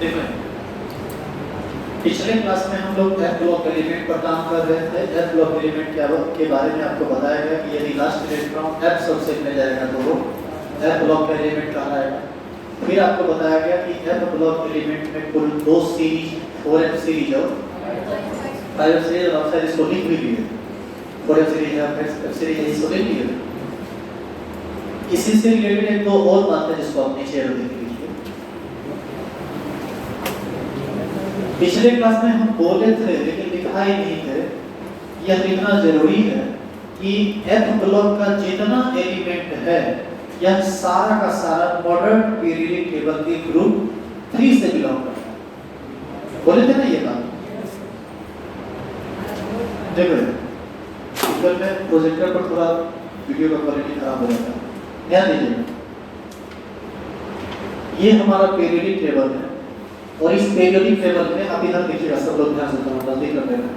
देखो पिछले क्लास में हम लोग एफ ब्लॉक एलिमेंट पर काम कर रहे थे। एफ ब्लॉक एलिमेंट के बारे में आपको बताया गया कि यदि लास्ट इलेक्ट्रॉन एफ सबसेट में जाएगा तो वो एफ ब्लॉक एलिमेंट कहलाएगा। फिर आपको बताया गया कि एफ ब्लॉक एलिमेंट में कुल 2 सीरीज 4f सीरीज और 5f सीरीज और आप इसको लिख भी लिए 4f सीरीज है 5f सीरीज इसको लिख लिए। इसी से रिलेटेड एक दो और बातें जिसको आप नीचे देख लीजिए। पिछले क्लास में हम बोले थे लेकिन लिखा ही नहीं थे, यह लिखना जरूरी है कि एफ ब्लॉक का जितना एलिमेंट है यह सारा का सारा मॉडर्न पीरियडिक टेबल के ग्रुप 3 से बिलोंग करता है। बोले थे ना ये बात। देखो गूगल में प्रोजेक्टर पर थोड़ा वीडियो का क्वालिटी खराब हो जाता है, ध्यान दीजिए। ये हमारा पीरियडिक टेबल है और इस पीरियडिक टेबल में आप इधर देखिएगा, सब लोग ध्यान से सुनो, जल्दी कर लेना।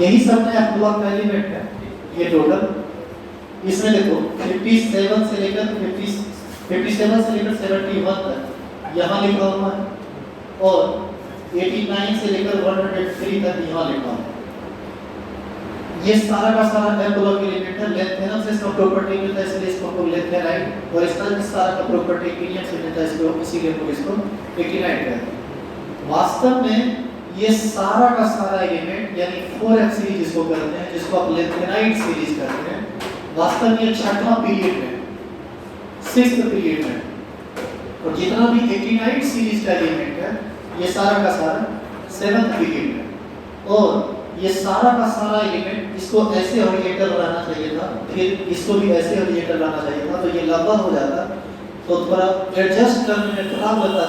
यही सब में एफ ब्लॉक का एलिमेंट है। ये टोटल इसमें देखो 57 से लेकर 71 तक यहाँ लिखा हुआ है और 89 से लेकर 103 तक यहाँ लिखा हुआ है। ये सारा का सारा एफ ब्लॉक एलिमेंट है। लेंथ है ना, इसका प्रॉपर्टी मिलता है इसलिए इसको हम लेंथ है राइट, और इसका सारा का प्रॉपर्टी किनियन से मिलता है इसको, इसीलिए हम इसको 89 कहते हैं। वास्तव में ये सारा का सारा एलिमेंट यानी 4f सीरीज जिसको कहते हैं, जिसको आप लेंथेनाइट सीरीज कहते हैं, वास्तव में ये छठवां पीरियड में 6th पीरियड में, और जितना भी 89 सीरीज का एलिमेंट है ये सारा का सारा 7th पीरियड में। और ये सारा का सारा एलिमेंट इसको ऐसे हॉरिजॉन्टल रहना चाहिए था, फिर इसको भी ऐसे हॉरिजॉन्टल रहना चाहिए था, तो ये लंबा हो जाता, तो थोड़ा एडजस्ट करने में खराब लगता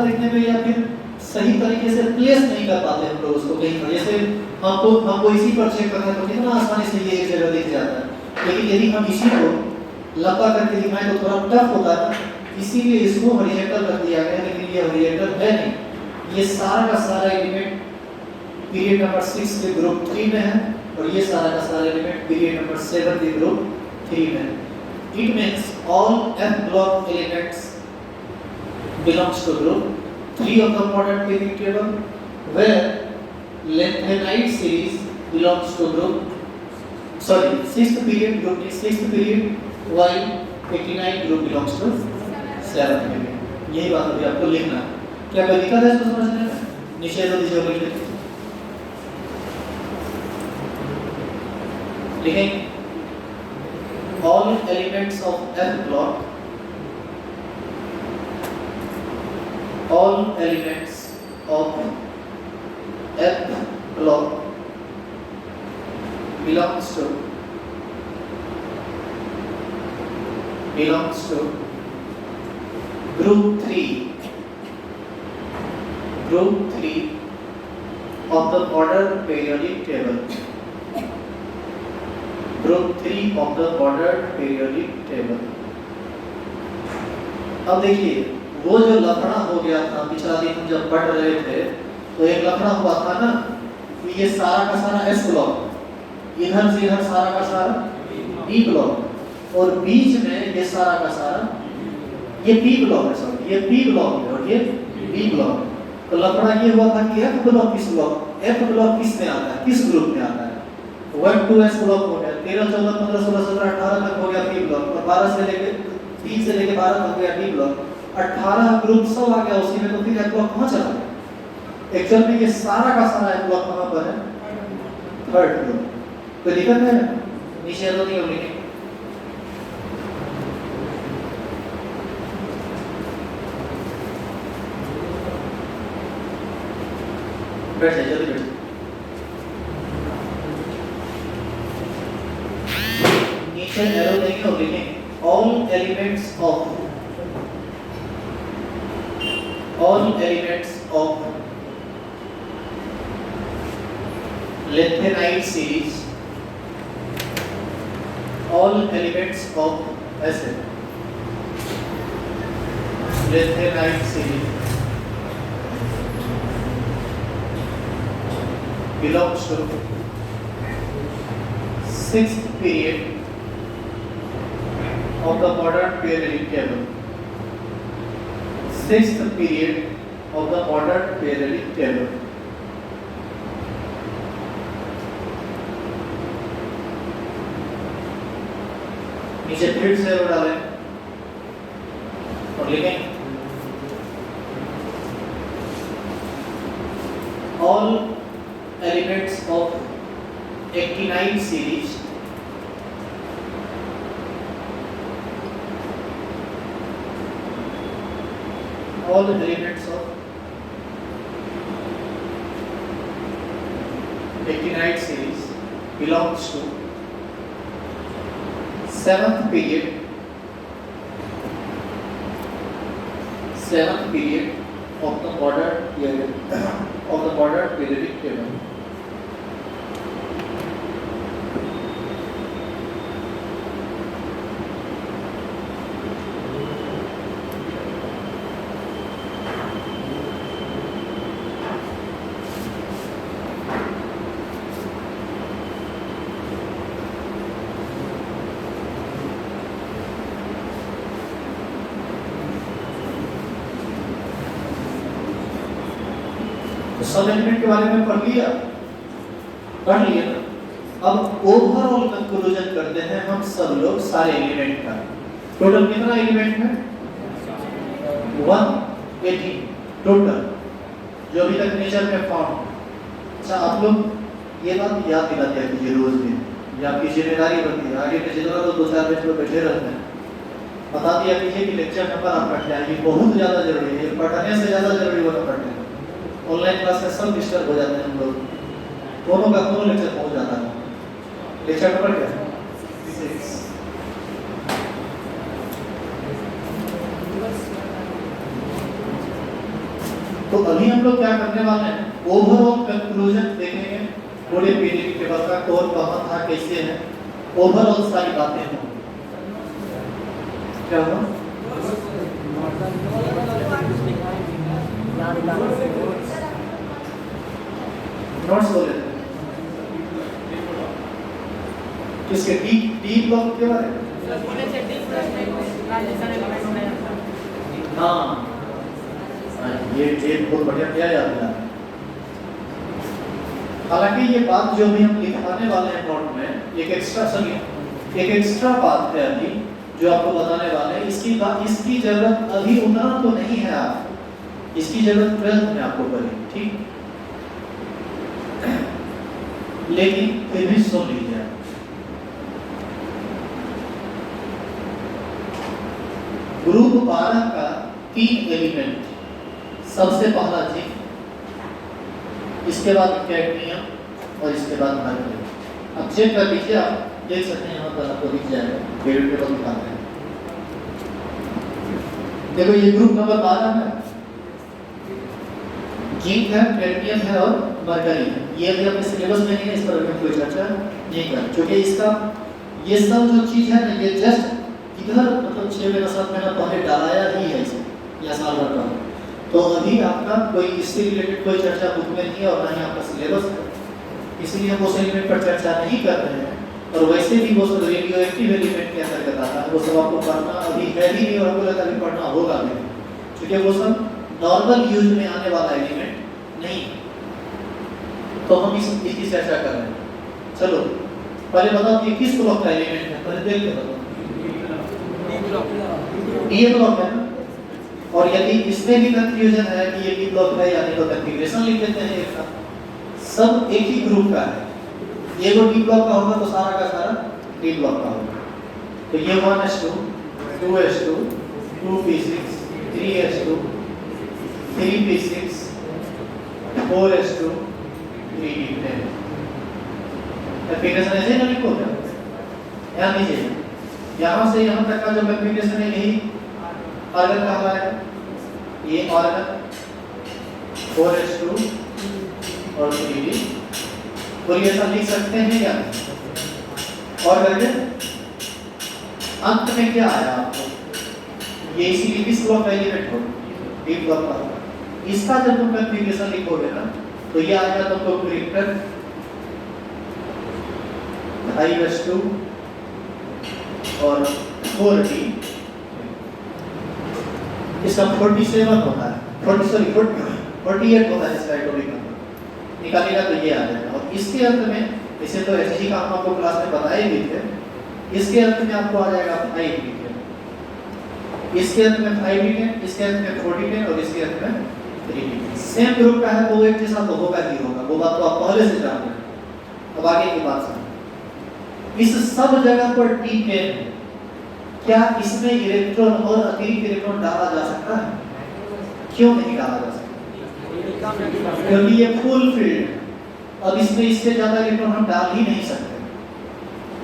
देखने में या फिर सही तरीके से प्लेस नहीं कर पाते हम लोग उसको कहीं पर। जैसे हमको इसी पर चेक करना है तो कितना आसानी से ये एक जगह दिख जाता है, लेकिन यदि हम इसी को लंबा करके दिखाएं तो थोड़ा टफ होता है, इसीलिए इसको हॉरिजॉन्टल कर दिया गया, लेकिन ये हॉरिजॉन्टल है नहीं। ये सारा का सारा एलिमेंट पीरियड नंबर 6 के ग्रुप 3 में है और ये सारा का सारा एलिमेंट पीरियड नंबर 7 के ग्रुप 3 में है। It means all f block elements belongs to group 3 of the modern periodic table, where lengthenite series belongs to group 6th period, group 6th period, while 89 group belongs to 7th period। यही बात अभी आपको लिखना है। क्या कोई दिक्कत है इसको समझने में? नीचे तो दीजिए लिख लीजिए। लिखेंगे all elements of F block, all elements of F block belongs to group 3 of the ordered periodic table, group 3 of the ordered periodic table। अब देखिए वो जो लफड़ा हो गया था पिछला दिन हम जब पढ़ रहे थे, तो एक लफड़ा हुआ था ना कि ये सारा का सारा एस ब्लॉक, इधर से इधर सारा का सारा डी ब्लॉक, और बीच में ये सारा का सारा ये पी ब्लॉक है, सॉरी ये पी ब्लॉक है और ये बी ब्लॉक। तो लफड़ा ये हुआ था कि एफ ब्लॉक किस में आता है, किस ग्रुप में आता है। 1 2 एस ब्लॉक हो गया, 13 14 15 16 17 18 तक हो गया पी ब्लॉक, और 12 से लेके 3 से लेके 12 तक हो गया डी ब्लॉक, 18 ग्रुप सब आ गया उसी में। तो फिर एफ ब्लॉक कहां चला गया? एक्चुअल में ये सारा का सारा एफ ब्लॉक कहां पर है? 3rd group. कोई दिक्कत है? नीचे तो नहीं होगी। बैठ जाइए, जल्दी बैठ। नीचे एरो देंगे और लिखेंगे all elements of lengthenite series, all elements of ऐसे lengthenite series belongs to 6th period of the modern periodic table, sixth period of the ordered periodic table. नीचे फिर से डालें और लिखें all elements of actinide series all elements of actinide series belongs to seventh period of the ordered periodic table. सब element के बारे में पढ़ लिया ना। अब ओवरऑल कंक्लूजन करते हैं हम सब लोग सारे एलिमेंट का। टोटल कितना एलिमेंट है? 180 टोटल, जो अभी तक नेचर में फाउंड। अच्छा, आप लोग ये बात याद दिला दिया कीजिए रोज में, ये आपकी जिम्मेदारी बनती है। आगे के जितना तो 2-4 मिनट में बैठे रहते हैं, बता दिया कीजिए कि लेक्चर नंबर आपका क्या है। ये बहुत ज्यादा जरूरी है, पढ़ने से ज्यादा जरूरी होना पढ़ने। ऑनलाइन क्लास में सब डिस्टर्ब हो जाते हैं हम लोग, दोनों का दोनों लेक्चर पहुंच जाता है। लेक्चर नंबर क्या है? 6। तो अभी हम लोग क्या करने वाले हैं, ओवरऑल कंक्लूजन देखेंगे पूरे पीरियड के बाद का, कौन कहाँ था, कैसे है, ओवरऑल सारी बातें हों। क्या हुआ? नोट्स बोले किसके? डी ब्लॉक के बारे में। हाँ, ये बहुत बढ़िया किया याद है। हालांकि ये बात जो भी हम लिखाने वाले हैं नोट में, एक एक्स्ट्रा बात है अभी जो आपको बताने वाले हैं। इसकी जरूरत अभी उतना तो नहीं है, आप इसकी जरूरत 12th में आपको पड़ेगी, ठीक? लेकिन फिर भी सुन लीजिए। ग्रुप 12 का 3 एलिमेंट, सबसे पहला जिंक, इसके बाद कैडमियम और इसके बाद मर्क्यूरी। अब चेक कर लीजिए, आप देख सकते हैं यहाँ पर आपको दिख जाएगा, पीरियड टेबल दिखाते हैं। देखो ये ग्रुप नंबर 12 है, जिंक है, कैडमियम है और मर्क्यूरी है। ये भी अपने सिलेबस में नहीं है, इस पर कोई चर्चा नहीं कर, क्योंकि इसका ये सब जो चीज है ना, ये जस्ट इधर मतलब 6 महीना 7 महीना पहले डालाया ही है इसे, या साल भर का। तो अभी आपका कोई इससे रिलेटेड कोई चर्चा बुक में नहीं है और ना ही आपका सिलेबस है, इसलिए हम उस एलिमेंट पर चर्चा नहीं कर रहे हैं। और वैसे भी वो सब रेडियो एक्टिव एलिमेंट के अंतर्गत आता है, वो सब आपको पढ़ना अभी है ही नहीं और आपको लगता है पढ़ना होगा भी, क्योंकि वो सब नॉर्मल यूज में आने वाला एलिमेंट नहीं। तो हम इसकी चर्चा कर रहे हैं। चलो पहले बताओ कि किस ब्लॉक का एलिमेंट है, पहले देख के बताओ। डी ब्लॉक है ना, और यदि इसमें भी कंफ्यूजन है कि ये डी ब्लॉक है या नहीं, तो कंफिगरेशन लिख लेते हैं एक साथ, सब एक ही ग्रुप का है। ये वो डी ब्लॉक का होगा तो सारा का सारा डी ब्लॉक का होगा। तो ये 1s2 2s2 2p6 3s2 3p6 4s2 3d10। Configuration ऐसे ना लिखो क्या, ध्यान दीजिए, यहाँ से यहाँ तक का जो कंफिगरेशन है यही ऑर्गन का हमारा है। ये ऑर्गन 4s2 और 3d, तो ये सब लिख सकते हैं क्या? और करके अंत में क्या आया आपको, ये इसीलिए किस ब्लॉक का एलिमेंट हो, डी ब्लॉक का। इसका जब तुम कंफिगरेशन लिखोगे ना, तो ये आएगा तुमको क्रिप्टर 5s2 और 4d इसका 47 होता है, 48 होता है इसका एटॉमिक नंबर। निकालिएगा तो ये आ जाएगा। और इसके अंत में, इसे तो एसजी का हम आपको क्लास में बताए भी थे, इसके अंत में आपको आ जाएगा 5 मीटर, इसके अंत में 5 मीटर, इसके अंत में 40 और इसके अंत में 3 मीटर। सेम ग्रुप का है तो वो एक जैसा तो होगा ही होगा, वो बात तो आप पहले से जान रहे हैं। अब आगे की बात सुनिए, इस सब जगह पर डी के है, क्या इसमें इलेक्ट्रॉन और अतिरिक्त इलेक्ट्रॉन डाला जा सकता है? क्यों नहीं डाला जा सकता? क्योंकि ये फुल फील्ड है। अब इसमें इससे ज्यादा इलेक्ट्रॉन हम डाल ही नहीं सकते।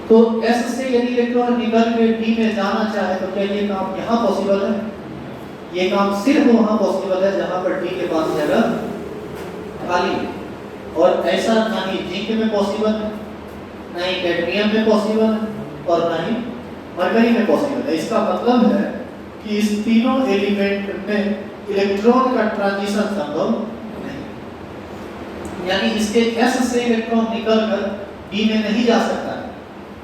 तो S से यदि इलेक्ट्रॉन निकल के D में जाना चाहे तो क्या ये काम यहाँ पॉसिबल है? ये काम सिर्फ वहां पॉसिबल है जहां पर D के पास जगह खाली है। और ऐसा ना ही जिंक में पॉसिबल है, ना ही कैडमियम में पॉसिबल है, और ना ही मरकरी में पॉसिबल है। इसका मतलब है कि इस तीनों एलिमेंट में इलेक्ट्रॉन का ट्रांजिशन संभव नहीं। यानी इसके S से इलेक्ट्रॉन निकलकर D में नहीं जा सकता है,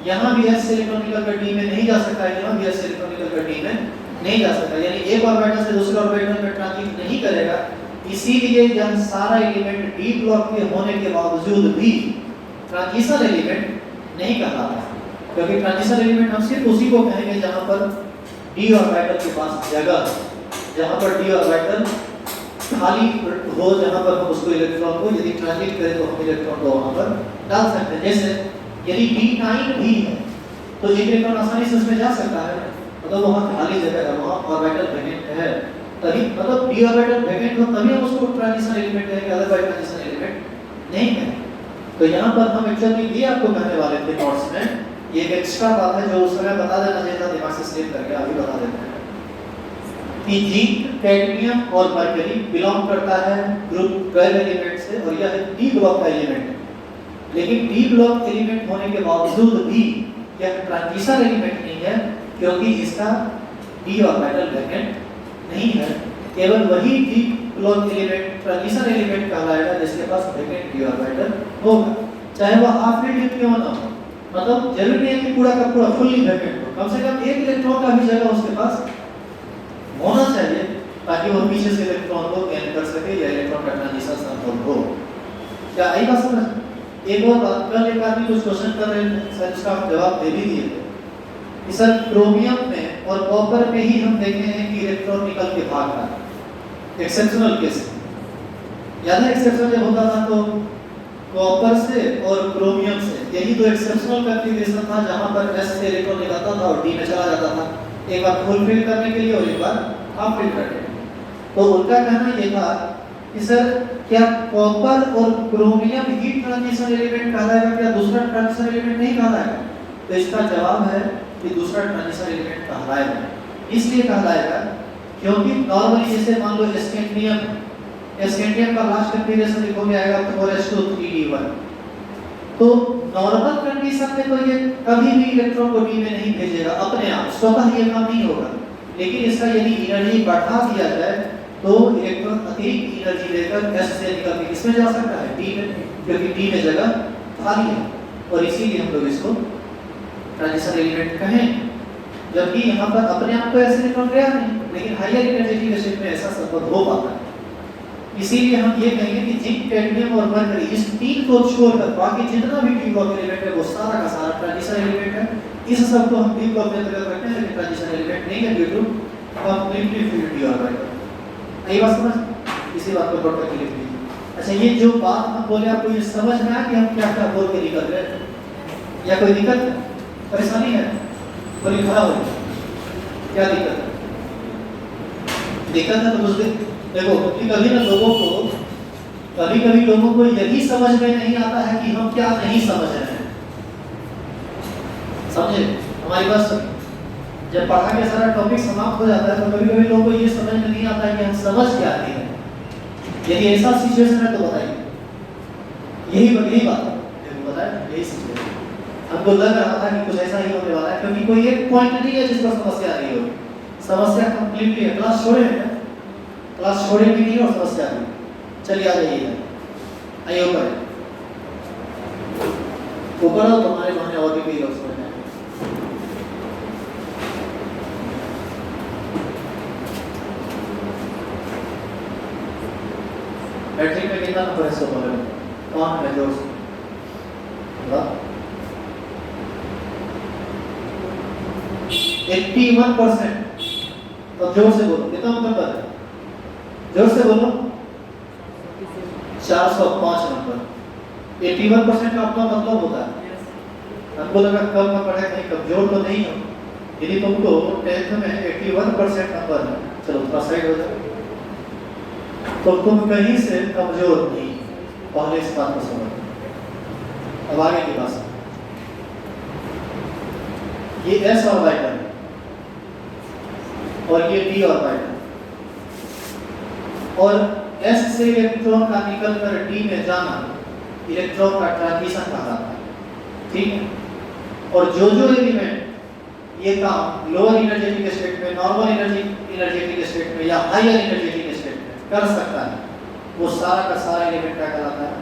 यहाँ भी S से इलेक्ट्रॉन निकलकर D में नहीं जा सकता है, यहाँ भी S से इलेक्ट्रॉन निकलकर D में नहीं जा सकता। यानी एक ऑर्बिटल से दूसरे ऑर्बिटल में ट्रांजिट नहीं करेगा। इसीलिए यह सारा एलिमेंट D ब्लॉक के होने के बावजूद भी ट्रांजिशन एलिमेंट नहीं कहलाता, क्योंकि ट्रांजिशन एलिमेंट हम सिर्फ उसी को कहेंगे जहां पर D ऑर्बिटल के पास जगह, जहां पर D ऑर्बिटल खाली हो, जहां पर हम उसको इलेक्ट्रॉन को यदि ट्रांजिट करें तो हम इलेक्ट्रॉन को वहां पर डाल सकते हैं। जैसे यदि D9 भी है तो एक इलेक्ट्रॉन आसानी से उसमें जा सकता है, मतलब वहां खाली जगह है, वहां ऑर्बिटल वैकेंट है, तभी मतलब D ऑर्बिटल वैकेंट हो तभी हम उसको ट्रांजिशन एलिमेंट कहेंगे, अदरवाइज ट्रांजिशन एलिमेंट नहीं है। तो यहाँ पर हम एक्चुअली ये आपको कहने वाले थे नोट्स में, ये एक एक्स्ट्रा बात है जो उस समय बता देना चाहिए था, दिमाग से स्लिप करके अभी बता देते हैं कि जिंक, कैडमियम और मरकरी बिलोंग करता है ग्रुप 12 एलिमेंट से, और यह D ब्लॉक का एलिमेंट है। लेकिन D ब्लॉक एलिमेंट होने के बावजूद भी यह ट्रांजिशन एलिमेंट नहीं है, क्योंकि इसका D ऑर्बिटल वैकेंट नहीं है। केवल वही D block element transition element कहलाएगा जिसके पास वैकेंट D ऑर्बिटल होगा, चाहे वह हाफ फील्ड क्यों ना हो। मतलब जरूरी नहीं है कि पूरा का पूरा फुल्ली वैकेंट हो, कम से कम एक इलेक्ट्रॉन का भी जगह उसके पास होना चाहिए, ताकि वह पीछे से इलेक्ट्रॉन को गेन कर सके या इलेक्ट्रॉन का ट्रांजिशन संभव हो। क्या आई बात समझ? एक और बात, कल एक आदमी कुछ क्वेश्चन कर रहे थे, सर इसका हम जवाब दे भी दिए थे कि सर क्रोमियम में और कॉपर में ही हम देखे हैं कि इलेक्ट्रॉन निकल के भाग रहा है, एक्सेप्शनल केस। याद है एक्सेप्शन जब होता था तो कॉपर से और क्रोमियम से, यही तो एक्सेप्शनल कॉन्फ़िगरेशन था जहां पर S से इलेक्ट्रॉन निकलता था और D में चला जाता था, एक बार फुल फिल करने के लिए और एक बार हाफ फिल करने के लिए। तो उनका कहना ये था कि सर क्या कॉपर और क्रोमियम ही ट्रांजिशन एलिमेंट कहलाएगा, क्या दूसरा ट्रांजिशन एलिमेंट नहीं कहलाएगा? तो इसका जवाब है कि दूसरा ट्रांजिशन एलिमेंट कहलाएगा। इसलिए कहलाएगा क्योंकि नॉर्मली जैसे मान लो स्कैंडियम का लास्ट कॉन्फ़िगरेशन लिखोगे आएगा 4s2 3d1। तो नॉर्मल कंडीशन में तो ये कभी भी इलेक्ट्रॉन को D में नहीं भेजेगा, अपने आप स्वतः ये काम नहीं होगा। लेकिन इसका यदि एनर्जी बढ़ा दिया जाए तो इलेक्ट्रॉन अतिरिक्त एनर्जी लेकर S से निकल के किसमें जा सकता है? D में, क्योंकि D में जगह खाली है, और इसीलिए हम लोग इसको ट्रांजिशन एलिमेंट कहें। जबकि यहाँ पर अपने आप तो ऐसे इलेक्ट्रॉन गया नहीं, लेकिन हायर एनर्जी के शेप में ऐसा संभव हो पाता है। इसीलिए हम ये कहेंगे कि जिंक, कैडमियम और मरकरी इस तीन को छोड़कर बाकी जितना भी D ब्लॉक एलिमेंट है वो सारा का सारा ट्रांजिशन एलिमेंट है। इस सब को हम D ब्लॉक में अंतर्गत रखते हैं, लेकिन ट्रांजिशन एलिमेंट नहीं है due to completely filled D orbital. यही बात समझ, इसी बात को पढ़कर लिख लीजिए। अच्छा, ये जो बात हम बोले आपको ये समझ में आया कि हम क्या क्या बोल के निकल रहे हैं, या कोई दिक्कत है, परेशानी है? बोली खड़ा हो, क्या दिक्कत है? दिक्कत है तो मुझे देखो, कभी ना लोगों को कभी लोगों को यही समझ में नहीं आता है कि हम क्या नहीं समझ रहे हैं। समझे हमारी बात? जब पढ़ा के सारा टॉपिक समाप्त हो जाता है तो कभी लोगों को ये समझ में नहीं आता है कि हम समझ क्या रहे हैं। यदि ऐसा सिचुएशन है तो बताइए, यही बात है, बताए यही सिचुएशन। हमको लग रहा था कि कुछ ऐसा ही होने वाला है, क्योंकि कोई एक पॉइंट नहीं है जिस पर समस्या आ रही हो। समस्या कंप्लीटली है, क्लास छोड़े हैं, क्लास छोड़े भी नहीं और समस्या भी। चलिए आ जाइए, आइए ऊपर ऊपर हो, तुम्हारे बहाने और भी लोग समझ आए। मैट्रिक में कितना नंबर है इसको बोले कौन है जोर से? 81%। तो जोर से बोलो कितना नंबर है? जोर से बोलो 405 नंबर। 81% का अपना मतलब होता है। हमको लगा कम में पढ़े कहीं कमजोर तो नहीं हो, यदि तुमको 10th में 81% नंबर है, चलो थोड़ा साइड हो जाए, तो तुम कहीं से कमजोर नहीं। पहले इस बात को समझो। अब आगे की बात, ये s ऑर्बिटल है और ये d ऑर्बिटल, और s से इलेक्ट्रॉन का निकलकर d में जाना इलेक्ट्रॉन का ट्रांजिशन कहलाता है, ठीक है। और जो एलिमेंट ये काम लोअर एनर्जेटिक स्टेट में, नॉर्मल एनर्जेटिक स्टेट में या हायर एनर्जेटिक स्टेट में कर सकता है, वो सारा का सारा एलिमेंट क्या कहलाता है?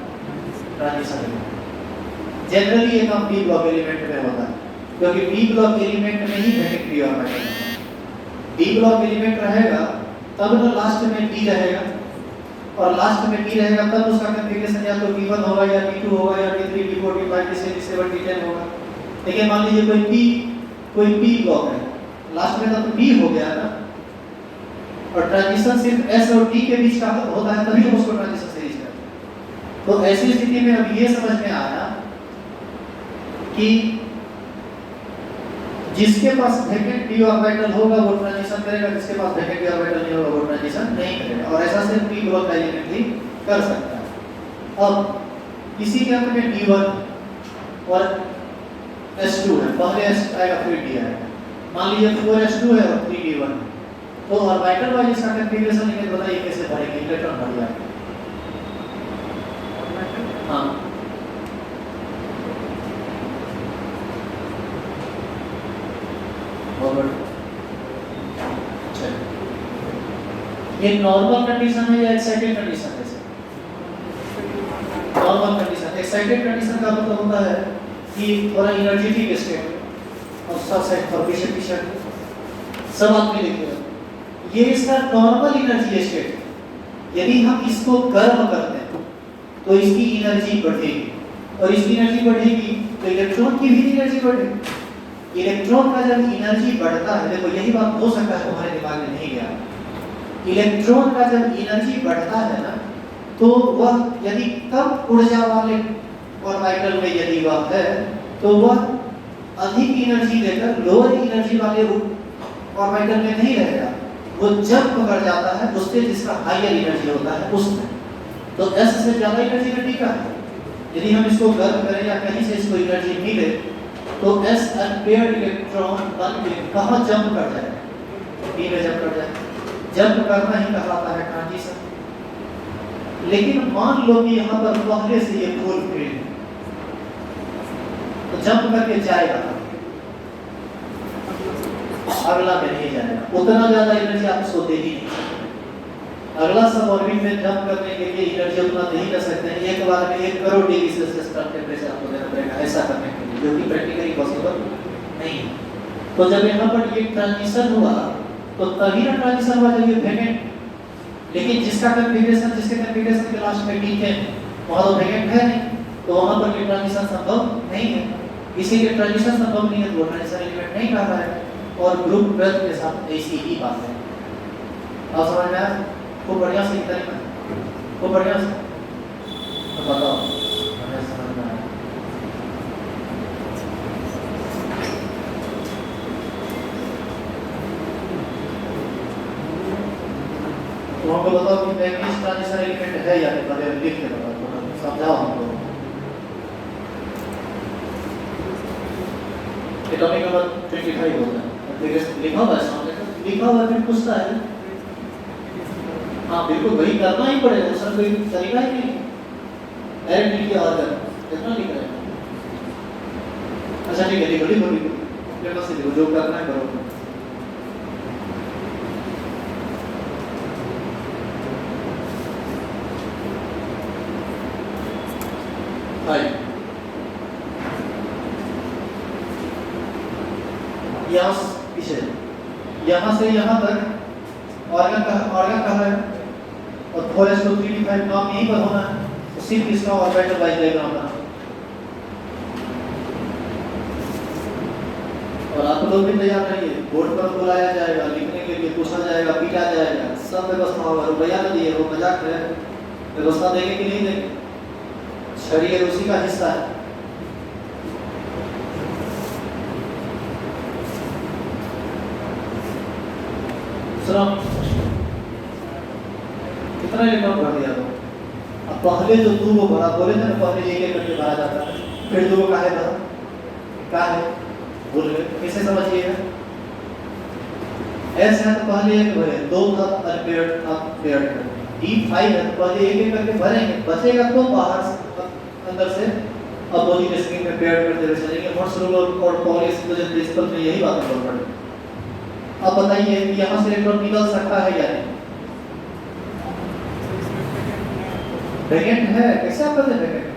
Transition element. जनरली ये काम p ब्लॉक एलिमेंट में होता है, क्योंकि p ब्लॉक एलिमेंट में ही वेकेंट p ऑर्बिटल होता है। p ब्लॉक एलिमेंट रहेगा तब तो लास्ट में p रहेगा, और लास्ट में p रहेगा तब उसका कॉन्फ़िगरेशन या तो p1 होगा या p2 होगा या p3 p4 p5 p6 p7 p10 होगा। देखिए मान लीजिए कोई p ब्लॉक है, लास्ट में तो p हो गया ना, और ट्रांजिशन सिर्फ s और t के बीच का होता है, तभी हम उसको ट्रांजिशन सीरीज कहते हैं। तो ऐसी स्थिति में अब ये समझ में आया कि जिसके पास वेकेंट p ऑर्बिटल होगा वो ट्रांजिशन करेगा, जिसके पास वेकेंट p ऑर्बिटल नहीं होगा वो ट्रांजिशन नहीं करेगा, और ऐसा सिर्फ p ब्लॉक एलिमेंट ही कर सकता है। अब इसी के अंत में d1 और s2 है, पहले s आएगा फिर d आएगा। मान लीजिए 4s2 है और 3d1, तो ऑर्बिटल वाइज इसका कॉन्फ़िगरेशन लिखे, बताइए कैसे भरेंगे? इलेक्ट्रॉन भर जाएगा। हां, ये नॉर्मल कंडीशन है या एक्साइटेड कंडीशन है? Normal condition. एक्साइटेड कंडीशन का मतलब होता है कि थोड़ा एनर्जेटिक स्टेट और सब साइड पर पीछे सब आदमी लिखिएगा, ये इसका नॉर्मल एनर्जी स्टेट। यदि हम इसको गर्म करते हैं तो इसकी एनर्जी बढ़ेगी, और इसकी एनर्जी बढ़ेगी तो इलेक्ट्रॉन की भी एनर्जी बढ़ेगी। इलेक्ट्रॉन का जब एनर्जी बढ़ता है, देखो यही बात हो सकता है तुम्हारे दिमाग में नहीं गया, इलेक्ट्रॉन का जब एनर्जी बढ़ता है ना, तो वह यदि कम ऊर्जा वाले ऑर्बिटल में यदि वह है, तो वह अधिक एनर्जी देकर लोअर एनर्जी वाले ऑर्बिटल में नहीं रहेगा, वो जंप कर जाता है उससे जिसका हायर एनर्जी होता है उसमें। तो s से ज्यादा एनर्जी में टिका है, यदि हम इसको गर्म करें या कहीं से इसको एनर्जी मिले, तो s अनपेयर्ड इलेक्ट्रॉन बन के कहां जंप कर जाएगा? d में जंप कर जाएगा। जंप करना ही कहलाता है ट्रांजिशन। लेकिन मान लो कि यहाँ पर पहले से ये फुल फ्री है, तो जंप करके जाएगा, अगला में नहीं जाएगा, उतना ज्यादा एनर्जी आप उसको दे ही नहीं सकते। अगला सब ऑर्बिट में जंप करने के लिए एनर्जी उतना दे ही कर सकते हैं, एक बार में 1 करोड़ डिग्री सेल्सियस का टेम्परेचर आपको देना पड़ेगा ऐसा करने के लिए, जो कि प्रैक्टिकली पॉसिबल नहीं है। तो जब यहाँ पर ये ट्रांजिशन हुआ, तो तभी ना ट्रांजिशन हुआ जब ये वेकेंट, लेकिन जिसके कॉन्फ़िगरेशन के लास्ट में d है, वहां तो वेकेंट है नहीं, तो वहां पर ये ट्रांजिशन संभव नहीं है। इसीलिए ट्रांजिशन संभव नहीं है तो ट्रांजिशन एलिमेंट नहीं कर रहा है, और ग्रुप ब्रेथ के साथ ऐसी ही बात है। आप समझ में आया? खूब बढ़िया से लिखा है, खूब बढ़िया से तो बताओ हमें समझ में आया? तो हमको बताओ कि मैग्नीज ट्रांजिशन एलिमेंट है या नहीं, पहले लिख के बताओ, समझाओ हमको। एटॉमिक नंबर 25 होता है, लिखा हुआ है सामने, लिखा हुआ है, पूछता है। हाँ बिल्कुल वही करना ही पड़ेगा, दूसरा कोई तरीका ही नहीं। डायरेक्ट लिखिए और कितना लिख रहे हैं? अच्छा ठीक है, लिखो लिखो लिखो, अपने पास से लिखो, जो करना है करो। यहाँ से यहाँ तक ऑर्गन कहाँ है? और 4:3d5 काम यहीं पर होना है, तो सिर्फ इसका ऑर्बिटल वाइज डायग्राम बना। और आप लोग भी तैयार रहिए, बोर्ड पर बुलाया जाएगा, लिखने के लिए पूछा जाएगा, पीटा जाएगा, सब व्यवस्था होगा। रुपया न दिए, वो मजाक है, व्यवस्था देंगे कि नहीं देंगे? शरीर उसी का हिस्सा है। सुनो, कितना इलेक्ट्रॉन भर दिया? अब पहले जो 2 को भरा, बोले थे ना पहले एक करके भरा जाता है, फिर 2 को काहे भरा? क्या है बोल रहे, कैसे समझिएगा? ऐसे है तो पहले एक भरे, 2 था अनपेयर्ड था, पेयर्ड है, D5 है तो पहले एक करके भरेंगे, बचेगा तो बाहर से अंदर से अपोजिट स्ट्रिंग में पेयर्ड करते हुए चलेंगे। मोर्स रूल और पॉली एक्सक्लूजन प्रिंसिपल में यही बात हम लोग पढ़े। अब बताइए कि यहाँ से इलेक्ट्रॉन निकल सकता है या नहीं? वैकेंट है, कैसे आप कहते हैं वैकेंट?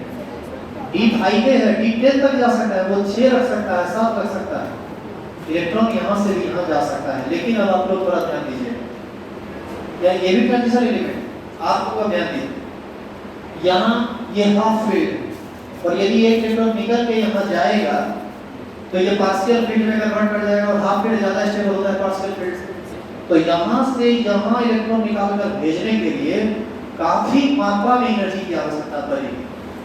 D5 है, D10 तक जा सकता है, वो 6 रख सकता है, 7 रख सकता है, इलेक्ट्रॉन यहाँ से भी यहाँ जा सकता है। लेकिन अब आप लोग थोड़ा ध्यान दीजिए, या ये भी ट्रांजिशन एलिमेंट आपको ध्यान दीजिए, यहाँ ये हाफ फील्ड, और यदि एक इलेक्ट्रॉन निकल के यहाँ जाएगा तो ये पार्शियल फील्ड में कन्वर्ट कर जाएगा, और हाफ फील्ड ज्यादा स्टेबल होता है पार्शियल फील्ड से। तो यहाँ से यहाँ इलेक्ट्रॉन निकाल कर भेजने के लिए काफी मात्रा में एनर्जी की आवश्यकता पड़ेगी,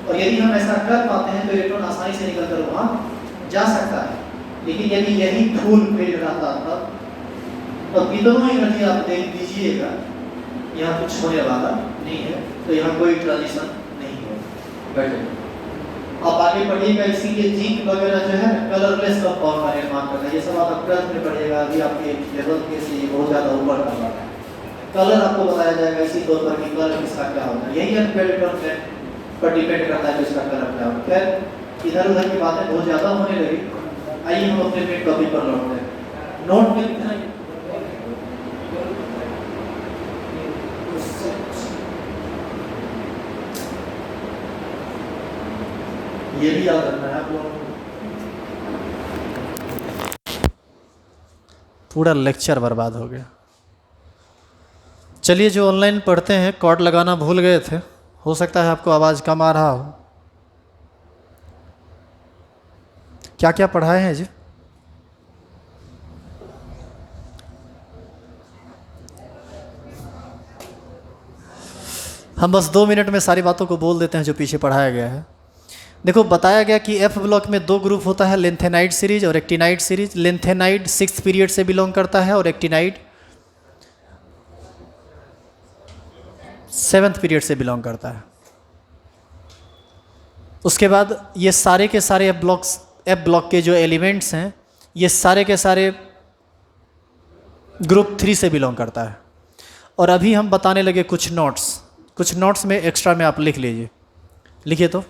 और यदि हम ऐसा कर पाते हैं तो इलेक्ट्रॉन आसानी से निकलकर वहां जा सकता है। लेकिन यदि यही फुल फील्ड रहता था तो कितनों एनर्जी आप दे दीजिएगा, यहाँ कुछ होने वाला नहीं है, तो यहाँ कोई ट्रांजिशन नहीं है। बैठे आप आगे पढ़िएगा, इसीलिए जिंक वगैरह जो है कलरलेस कंपाउंड का निर्माण करता है। ये सब आप 12th में पढ़िएगा, अभी आपके लेवल के से बहुत ज़्यादा ऊपर का है। कलर आपको बताया जाएगा इसी तौर पर कि कलर किसका क्या होता है, यही इलेक्ट्रॉन पर डिपेंड करता है कि इसका कलर क्या होता है। खैर इधर उधर की बातें बहुत ज़्यादा होने लगी, आइए हम अपने मेन टॉपिक पर लौटते हैं। नोट में लिखना है, ये भी याद रखना है आप लोगों को। पूरा लेक्चर बर्बाद हो गया। चलिए, जो ऑनलाइन पढ़ते हैं कॉर्ड लगाना भूल गए थे, हो सकता है आपको आवाज़ कम आ रहा हो। क्या क्या पढ़ाए हैं जी? हम बस 2 मिनट में सारी बातों को बोल देते हैं जो पीछे पढ़ाया गया है। देखो, बताया गया कि एफ ब्लॉक में 2 ग्रुप होता है, लेंथेनाइड सीरीज और actinide series. Lanthanide 6th period से बिलोंग करता है और एक्टिनाइड 7th पीरियड से बिलोंग करता है। उसके बाद ये सारे के सारे एफ ब्लॉक के जो एलिमेंट्स हैं, ये सारे के सारे ग्रुप 3 से बिलोंग करता है। और अभी हम बताने लगे कुछ नोट्स में एक्स्ट्रा में आप लिख लीजिए। लिखिए तो,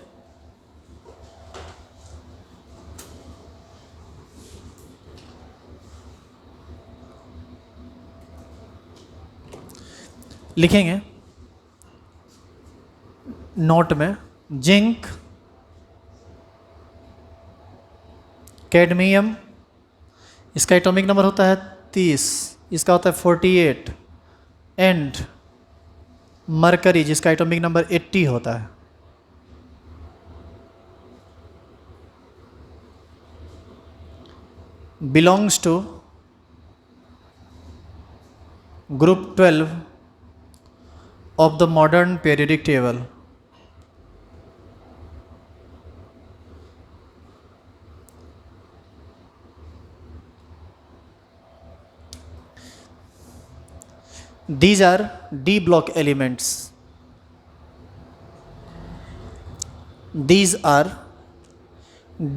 लिखेंगे नोट में, जिंक, कैडमियम, इसका एटॉमिक नंबर होता है 30, इसका होता है 48, एंड मरकरी जिसका एटॉमिक नंबर 80 होता है। Belongs to group 12 of the modern periodic table. These are D block elements. These are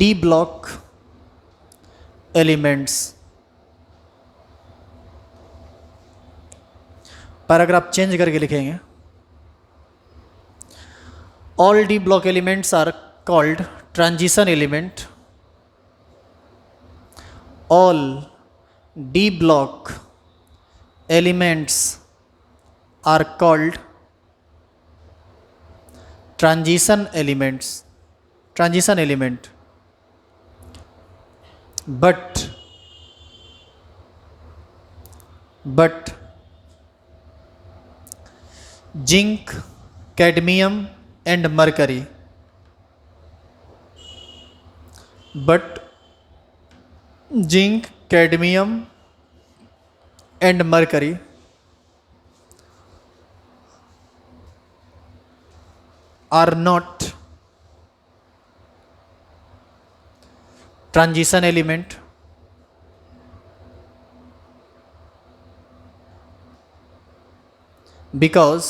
D block elements. Paragraph change करके लिखेंगे, all D block elements are called transition element. All D block elements are called transition elements. Transition element. But zinc, cadmium and mercury, but zinc, cadmium and mercury are not transition element because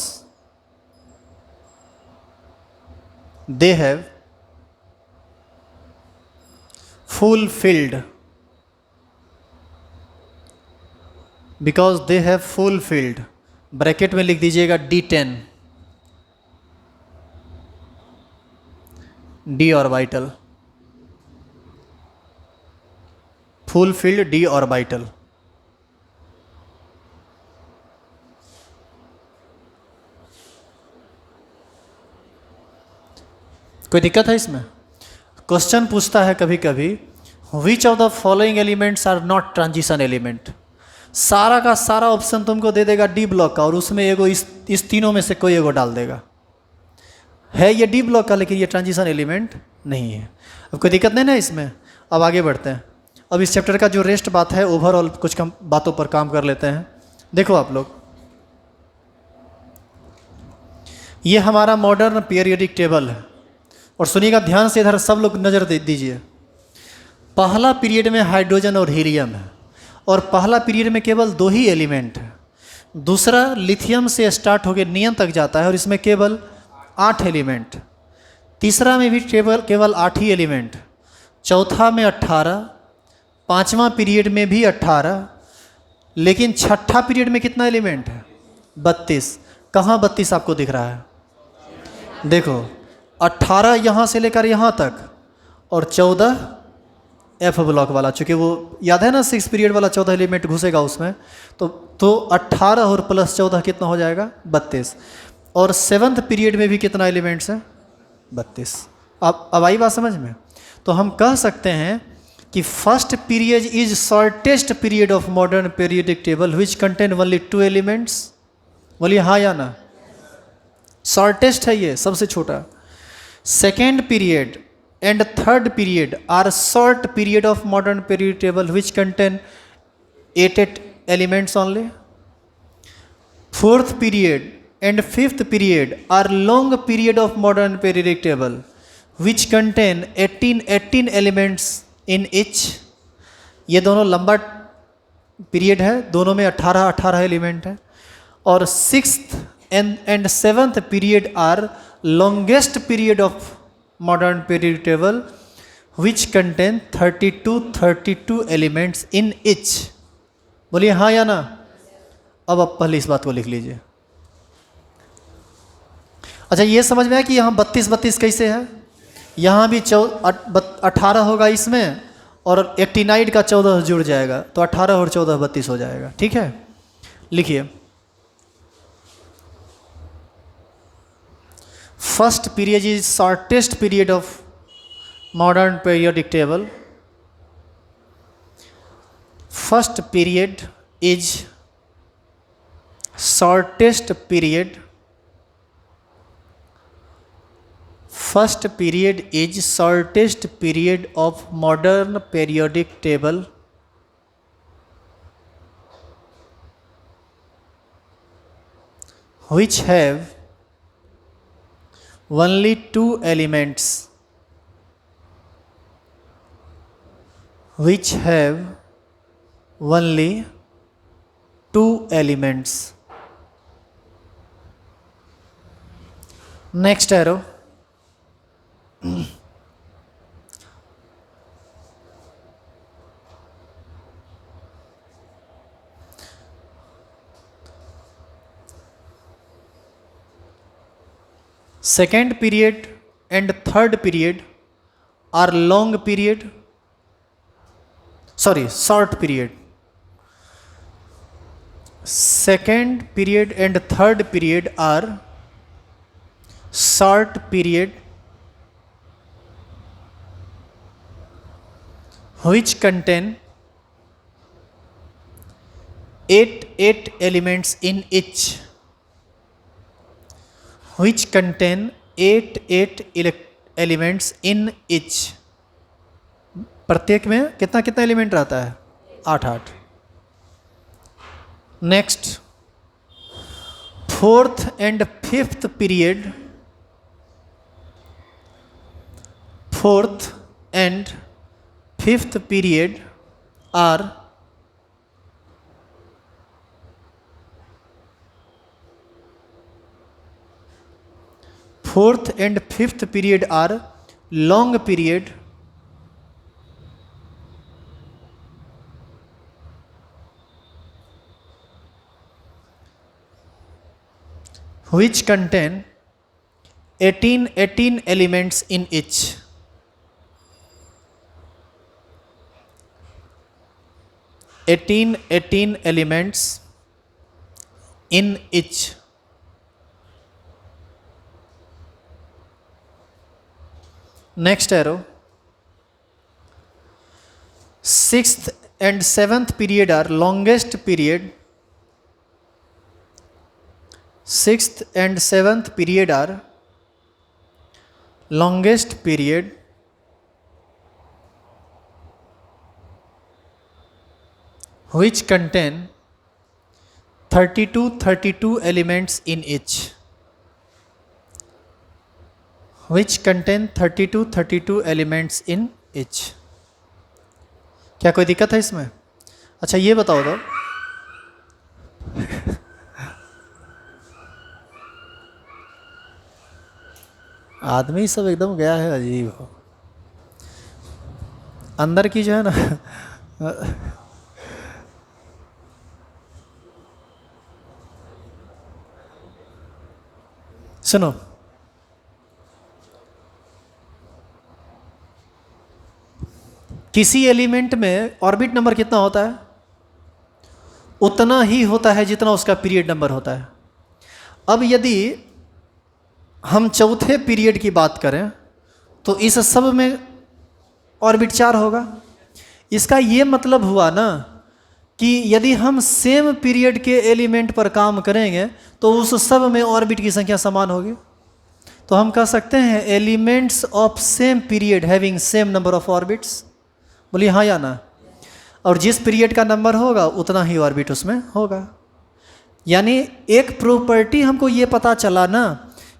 they have fulfilled bracket में लिख दीजिएगा D10 d orbital, fulfilled d orbital. कोई दिक्कत है इसमें? Question पूछता है कभी कभी which of the following elements are not transition element. सारा का सारा ऑप्शन तुमको दे देगा डी ब्लॉक का और उसमें एगो इस तीनों में से कोई एगो डाल देगा। है ये डी ब्लॉक का लेकिन ये ट्रांजिशन एलिमेंट नहीं है। अब कोई दिक्कत नहीं ना इसमें। अब आगे बढ़ते हैं। अब इस चैप्टर का जो रेस्ट बात है ओवरऑल कुछ कम बातों पर काम कर लेते हैं। देखो आप लोग, ये हमारा मॉडर्न पीरियोडिक टेबल है और सुनिएगा ध्यान से, इधर सब लोग नज़र दे दीजिए। पहला पीरियड में हाइड्रोजन और हीलियम है और पहला पीरियड में केवल 2 ही एलिमेंट है। दूसरा लिथियम से स्टार्ट होकर नियन तक जाता है और इसमें केवल 8 एलिमेंट। तीसरा में भी केवल 8 ही एलिमेंट। चौथा में 18, पांचवा पीरियड में भी 18, लेकिन छठा पीरियड में कितना एलिमेंट है? 32। कहाँ 32 आपको दिख रहा है? देखो 18 यहाँ से लेकर यहाँ तक और 14 एफ ब्लॉक वाला, चूँकि वो याद है ना 6 पीरियड वाला 14 एलिमेंट घुसेगा उसमें, तो 18 और प्लस 14 कितना हो जाएगा? 32। और 7th पीरियड में भी कितना एलिमेंट्स है? 32। अब आई बात समझ में? तो हम कह सकते हैं कि first period is shortest period of modern periodic table which contain only 2 elements. बोलिए हाँ या ना? शॉर्टेस्ट है ये, सबसे छोटा। Second period and third period are short period of modern periodic table which contain 8 elements only. Fourth period and 5th period are long period of modern periodic table which contain 18 elements in each। ये दोनों लंबा period है, दोनों में 18 element है। और 6th and 7th period are longest period of modern periodic table which contain 32 elements in each। बोलिए हाँ या ना? अब आप पहले इस बात को लिख लीजिए। अच्छा, ये समझ में आया कि यहाँ 32 कैसे है? यहाँ भी 18 होगा इसमें और एक्टिनाइड का 14 जुड़ जाएगा तो 18 और 14 32 हो जाएगा। ठीक है, लिखिए। First period is shortest period of modern periodic table. First period is shortest period. First period is shortest period of modern periodic table which have only 2 elements, which have only 2 elements। Next arrow। Second period and third period are long period, short period। Second period and third period are short period which contain 8 elements in each। which contain 8 elements in each। प्रत्येक में कितना कितना element रहता है? 8। Next, fourth and fifth period, fourth and fifth period are fourth and fifth period are long period which contain 18 elements in each। 18 elements in each। Next arrow, sixth and seventh period are longest period. Sixth and seventh period are longest period which contain 32 elements in each। which contain 32 elements in each। क्या कोई दिक्कत है इसमें? अच्छा ये बताओ तो, आदमी सब एकदम गया है अजीब हो, अंदर की जो है ना सुनो, किसी एलिमेंट में ऑर्बिट नंबर कितना होता है? उतना ही होता है जितना उसका पीरियड नंबर होता है। अब यदि हम चौथे पीरियड की बात करें तो इस सब में ऑर्बिट 4 होगा। इसका ये मतलब हुआ ना कि यदि हम सेम पीरियड के एलिमेंट पर काम करेंगे तो उस सब में ऑर्बिट की संख्या समान होगी। तो हम कह सकते हैं elements of same period having same number of orbits. बोलिए हाँ या ना? और जिस पीरियड का नंबर होगा उतना ही ऑर्बिट उसमें होगा। यानी एक प्रॉपर्टी हमको ये पता चला ना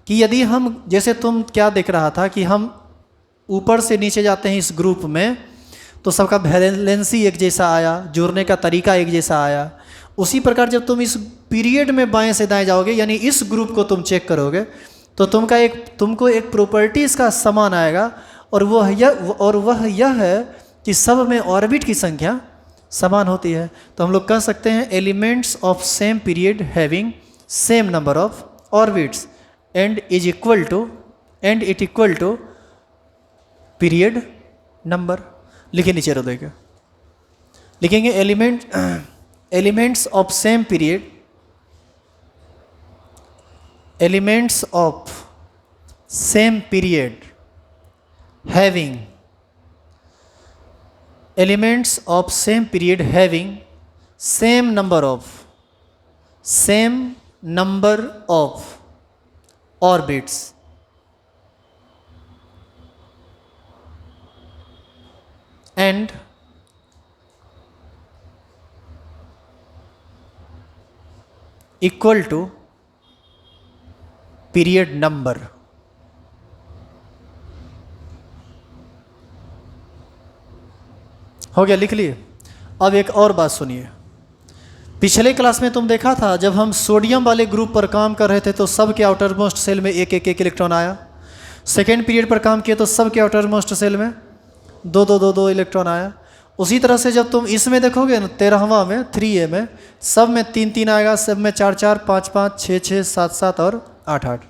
कि यदि हम, जैसे तुम क्या देख रहा था कि हम ऊपर से नीचे जाते हैं इस ग्रुप में तो सबका वैलेंसी एक जैसा आया, जुड़ने का तरीका एक जैसा आया। उसी प्रकार जब तुम इस पीरियड में बाएं से दाएं जाओगे, यानी इस ग्रुप को तुम चेक करोगे तो तुमको एक प्रॉपर्टी इसका समान आएगा, और वह यह है कि सब में ऑर्बिट की संख्या समान होती है। तो हम लोग कह सकते हैं elements of same period having same number of orbits and it equal to period number. लिखे नीचे रो देगा, लिखेंगे elements of same period, elements of same period having, elements of same period having same number of orbits and equal to period number। हो गया, लिख लिए। अब एक और बात सुनिए, पिछले क्लास में तुम देखा था जब हम सोडियम वाले ग्रुप पर काम कर रहे थे तो सब के आउटर मोस्ट सेल में एक इलेक्ट्रॉन आया। सेकेंड पीरियड पर काम किए तो सब के आउटर मोस्ट सेल में दो इलेक्ट्रॉन आया। उसी तरह से जब तुम इसमें देखोगे ना 13वां में 3A में सब में 3 आएगा, सब में 4 5 5 6 7 7 और 8 8।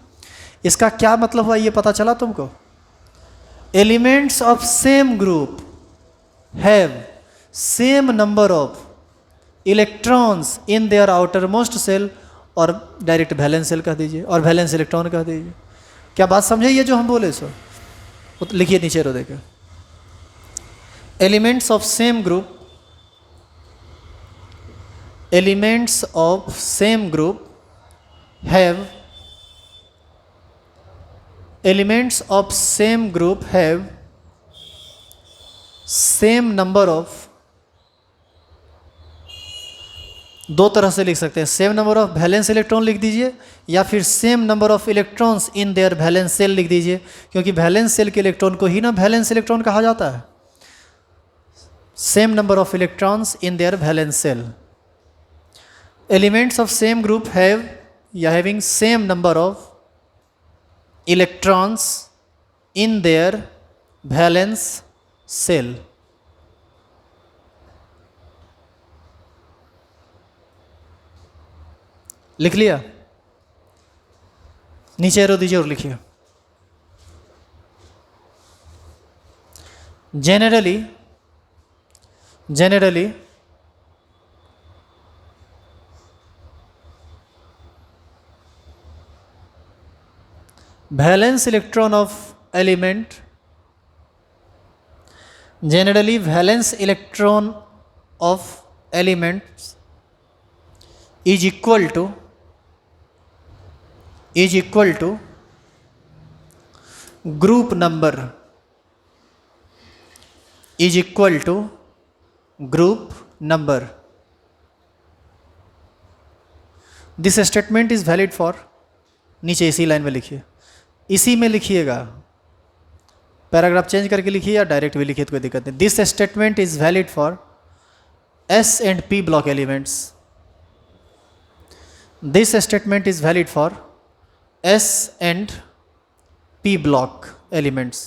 इसका क्या मतलब हुआ ये पता चला तुमको? Elements of same group have same number of electrons in their outermost cell, और डायरेक्ट वैलेंस सेल कह दीजिए और वैलेंस इलेक्ट्रॉन कह दीजिए। क्या बात समझे ये जो हम बोले सो? लिखिए नीचे रो देखे, elements of same group, elements of same group have elements of same group have same number of, दो तरह से लिख सकते हैं, same number of valence electron लिख दीजिए या फिर same number of electrons in their valence shell लिख दीजिए, क्योंकि वैलेंस सेल के इलेक्ट्रॉन को ही ना वैलेंस इलेक्ट्रॉन कहा जाता है। Same number of electrons in their valence shell. Elements of same group have या having same number of electrons in their valence shell. लिख लिया? नीचे एरो दीजिए और लिखिए। generally valence electron of element, generally valence electron of elements is equal to group number, is equal to group number. This statement is valid for, नीचे इसी line में लिखिए, इसी में लिखिएगा, पैराग्राफ चेंज करके लिखिए या डायरेक्ट भी लिखिए तो कोई दिक्कत नहीं। This statement is valid for S and P block elements. This statement is valid for S and P block elements.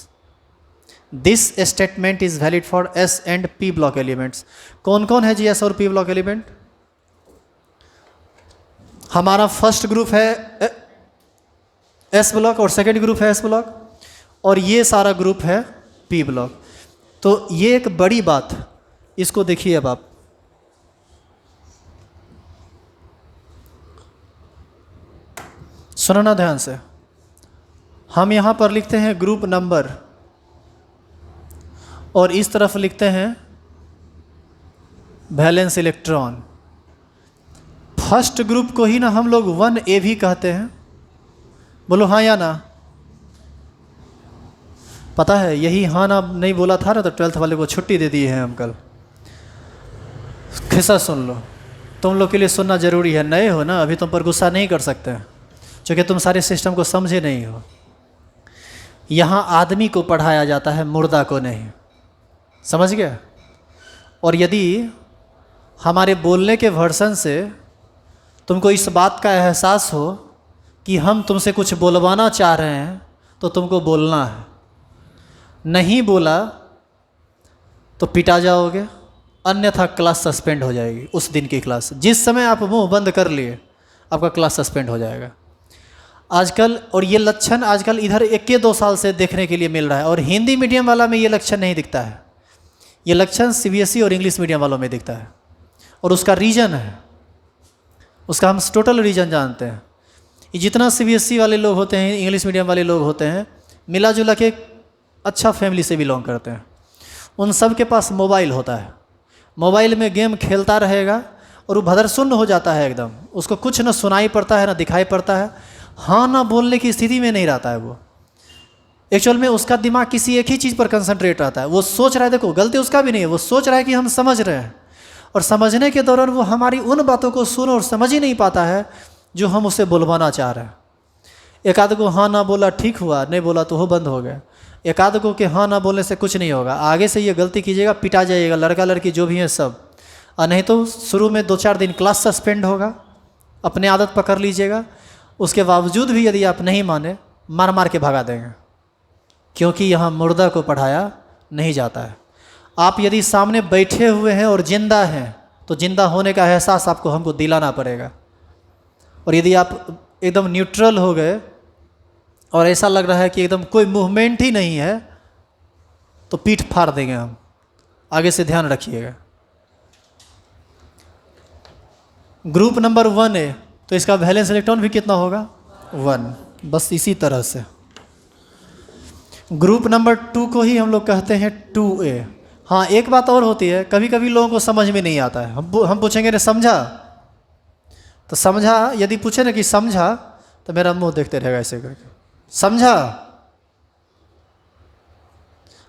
This statement is valid for S and P block elements. कौन कौन है जी S और P block element? हमारा first group है S block और second group है S block और ये सारा ग्रुप है P ब्लॉक। तो ये एक बड़ी बात, इसको देखिए अब आप। सुनो ना ध्यान से, हम यहाँ पर लिखते हैं ग्रुप नंबर और इस तरफ लिखते हैं वैलेंस इलेक्ट्रॉन। फर्स्ट ग्रुप को ही ना हम लोग 1A भी कहते हैं, बोलो हाँ या ना? पता है यही हाँ ना नहीं बोला था ना तो 12th वाले को छुट्टी दे दी है हम कल। खिस्सा सुन लो, तुम लोग के लिए सुनना ज़रूरी है, नए हो ना, अभी तुम पर गुस्सा नहीं कर सकते हैं क्योंकि तुम सारे सिस्टम को समझे नहीं हो। यहाँ आदमी को पढ़ाया जाता है, मुर्दा को नहीं, समझ गया? और यदि हमारे बोलने के वर्सन से तुमको इस बात का एहसास हो कि हम तुमसे कुछ बोलवाना चाह रहे हैं तो तुमको बोलना है, नहीं बोला तो पिटा जाओगे, अन्यथा क्लास सस्पेंड हो जाएगी। उस दिन की क्लास, जिस समय आप मुंह बंद कर लिए आपका क्लास सस्पेंड हो जाएगा आजकल। और ये लक्षण आजकल इधर 1-2 साल से देखने के लिए मिल रहा है और हिंदी मीडियम वाला में ये लक्षण नहीं दिखता है, ये लक्षण CBSE और इंग्लिश मीडियम वालों में दिखता है। और उसका रीज़न है, उसका हम टोटल रीज़न जानते हैं। ये जितना CBSE वाले लोग होते हैं, इंग्लिश मीडियम वाले लोग होते हैं, मिला जुला के अच्छा फैमिली से बिलोंग करते हैं, उन सब के पास मोबाइल होता है। मोबाइल में गेम खेलता रहेगा और वो भदरसुन्न हो जाता है एकदम, उसको कुछ ना सुनाई पड़ता है ना दिखाई पड़ता है, हाँ ना बोलने की स्थिति में नहीं रहता है। वो एक्चुअल में उसका दिमाग किसी एक ही चीज़ पर कंसंट्रेट रहता है। वो सोच रहा है, देखो गलती उसका भी नहीं है, वो सोच रहा है कि हम समझ रहे हैं और समझने के दौरान वो हमारी उन बातों को सुन और समझ ही नहीं पाता है जो हम उसे बुलवाना चाह रहे हैं। एक आध को हाँ ना बोला ठीक हुआ, नहीं बोला तो वो बंद हो गया। एक आध को कि हाँ ना बोलने से कुछ नहीं होगा, आगे से ये गलती कीजिएगा पिटा जाइएगा, लड़का लड़की जो भी है सब, और नहीं तो शुरू में 2-4 दिन क्लास सस्पेंड होगा, अपने आदत पकड़ लीजिएगा। उसके बावजूद भी यदि आप नहीं माने, मार मार के भगा देंगे, क्योंकि यहाँ मुर्दा को पढ़ाया नहीं जाता है। आप यदि सामने बैठे हुए हैं और जिंदा हैं तो जिंदा होने का एहसास आपको हमको दिलाना पड़ेगा। और यदि आप एकदम न्यूट्रल हो गए और ऐसा लग रहा है कि एकदम कोई मूवमेंट ही नहीं है तो पीठ फाड़ देंगे हम। आगे से ध्यान रखिएगा। ग्रुप नंबर 1 है तो इसका वैलेंस इलेक्ट्रॉन भी कितना होगा? 1। बस इसी तरह से ग्रुप नंबर 2 को ही हम लोग कहते हैं 2A। हाँ, एक बात और होती है, कभी कभी लोगों को समझ में नहीं आता है। हम पूछेंगे रे समझा, तो समझा यदि पूछे ना कि समझा तो मेरा मुंह देखते रहेगा ऐसे करके, समझा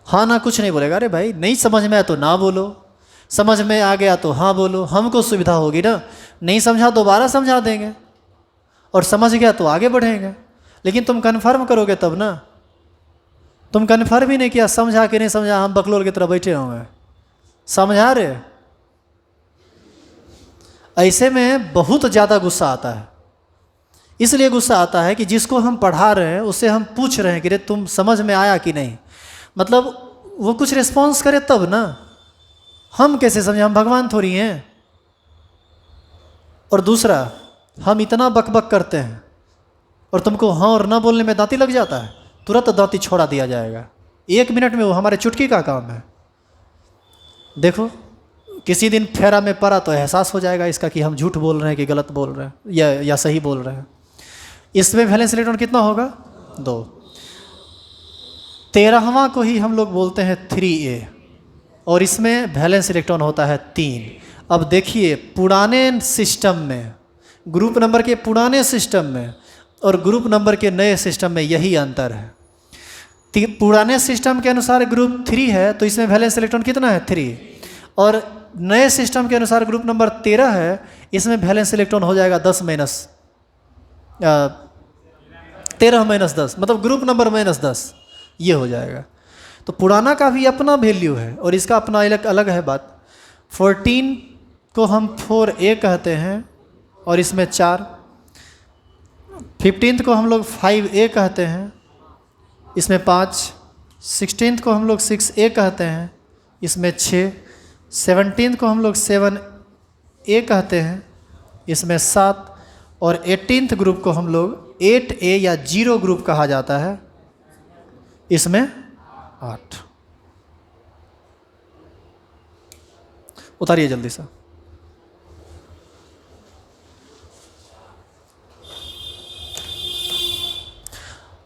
हाँ ना कुछ नहीं बोलेगा। अरे भाई नहीं समझ में आया तो ना बोलो, समझ में आ गया तो हाँ बोलो, हमको सुविधा होगी ना। नहीं समझा दोबारा समझा देंगे, और समझ गया तो आगे बढ़ेंगे। लेकिन तुम कन्फर्म करोगे तब ना। तुम कन्फर्म ही नहीं किया, समझा कि नहीं समझा, हम बकलोल की तरह बैठे होंगे। समझा रहे? ऐसे में बहुत ज़्यादा गुस्सा आता है। इसलिए गुस्सा आता है कि जिसको हम पढ़ा रहे हैं उससे हम पूछ रहे हैं कि रे तुम समझ में आया कि नहीं, मतलब वो कुछ रिस्पॉन्स करे तब ना। हम कैसे समझे, हम भगवान थोड़ी हैं। और दूसरा, हम इतना बकबक करते हैं और तुमको हाँ और ना बोलने में दांती लग जाता है, तुरंत दांती छोड़ा दिया जाएगा 1 मिनट में। वो हमारे चुटकी का काम है। देखो किसी दिन फेरा में पड़ा तो एहसास हो जाएगा इसका कि हम झूठ बोल रहे हैं कि गलत बोल रहे हैं या सही बोल रहे हैं। इसमें वैलेंस इलेक्ट्रॉन कितना होगा? 2। 13वां को ही हम लोग बोलते हैं 3a, और इसमें वैलेंस इलेक्ट्रॉन होता है 3। अब देखिए पुराने सिस्टम में, ग्रुप नंबर के पुराने सिस्टम में और ग्रुप नंबर के नए सिस्टम में यही अंतर है। पुराने सिस्टम के अनुसार ग्रुप 3 है तो इसमें वैलेंस इलेक्ट्रॉन कितना है? 3। और नए सिस्टम के अनुसार ग्रुप नंबर 13 है, इसमें वैलेंस इलेक्ट्रॉन हो जाएगा 10 माइनस 13 माइनस 10, मतलब ग्रुप नंबर माइनस 10, ये हो जाएगा। तो पुराना का भी अपना वैल्यू है और इसका अपना अलग है बात। 14 को हम 4a कहते हैं और इसमें 4। 15th को हम लोग 5a कहते हैं, इसमें 5। 16th को हम लोग 6a कहते हैं, इसमें 6। 17th को हम लोग 7a कहते हैं, इसमें 7। और 18th ग्रुप को हम लोग 8a या 0 ग्रुप कहा जाता है, इसमें 8। उतारिए जल्दी से।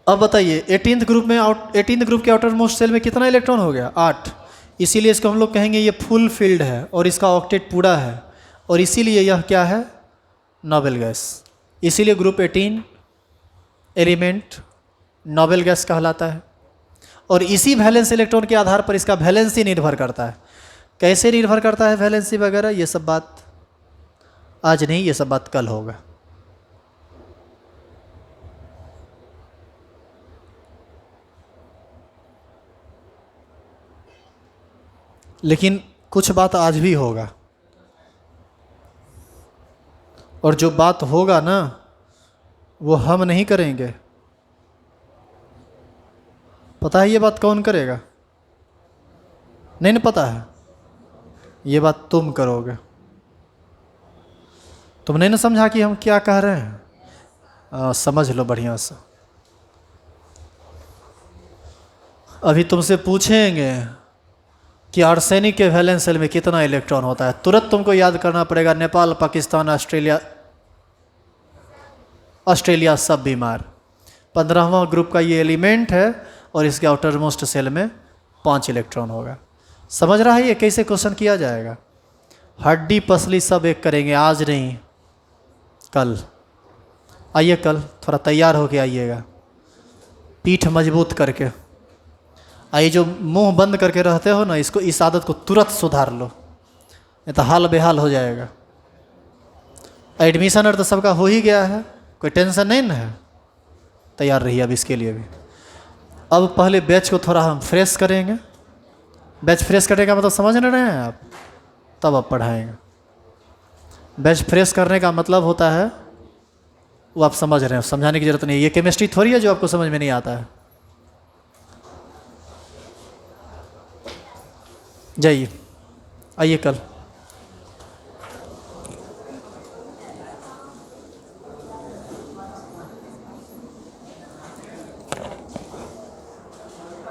अब बताइए 18th ग्रुप के आउटर मोस्ट सेल में कितना इलेक्ट्रॉन हो गया? 8। इसीलिए इसको हम लोग कहेंगे ये फुल फील्ड है और इसका ऑक्टेट पूरा है, और इसीलिए यह क्या है? Noble gas. इसीलिए ग्रुप 18 एलिमेंट नोबेल गैस कहलाता है। और इसी वैलेंस इलेक्ट्रॉन के आधार पर इसका वैलेंसी निर्भर करता है। कैसे निर्भर करता है वैलेंसी वगैरह, ये सब बात आज नहीं, ये सब बात कल होगा। लेकिन कुछ बात आज भी होगा, और जो बात होगा ना वो हम नहीं करेंगे। पता है ये बात कौन करेगा? नहीं ना पता है? ये बात तुम करोगे। तुमने ना समझा कि हम क्या कह रहे हैं? समझ लो बढ़िया से। अभी तुमसे पूछेंगे कि आर्सेनिक के वैलेंस सेल में कितना इलेक्ट्रॉन होता है, तुरंत तुमको याद करना पड़ेगा नेपाल, पाकिस्तान, ऑस्ट्रेलिया सब बीमार। 15वां ग्रुप का ये एलिमेंट है और इसके आउटर मोस्ट सेल में 5 इलेक्ट्रॉन होगा। समझ रहा है ये कैसे क्वेश्चन किया जाएगा? हड्डी पसली सब एक करेंगे, आज नहीं कल। आइए कल थोड़ा तैयार होके आइएगा, पीठ मजबूत करके। ये जो मुंह बंद करके रहते हो ना, इसको, इस आदत को तुरंत सुधार लो, नहीं तो हाल बेहाल हो जाएगा। एडमिशन और तो सबका हो ही गया है, कोई टेंशन नहीं ना है। तैयार रहिए अब इसके लिए भी। अब पहले बैच को थोड़ा हम फ्रेश करेंगे। बैच फ्रेश करने का मतलब समझ नहीं रहे हैं आप? तब आप पढ़ाएंगे। बैच फ्रेश करने का मतलब होता है, वो आप समझ रहे हैं, समझाने की जरूरत नहीं है। ये केमिस्ट्री थोड़ी है जो आपको समझ में नहीं आता है। जाइए, आइए कल।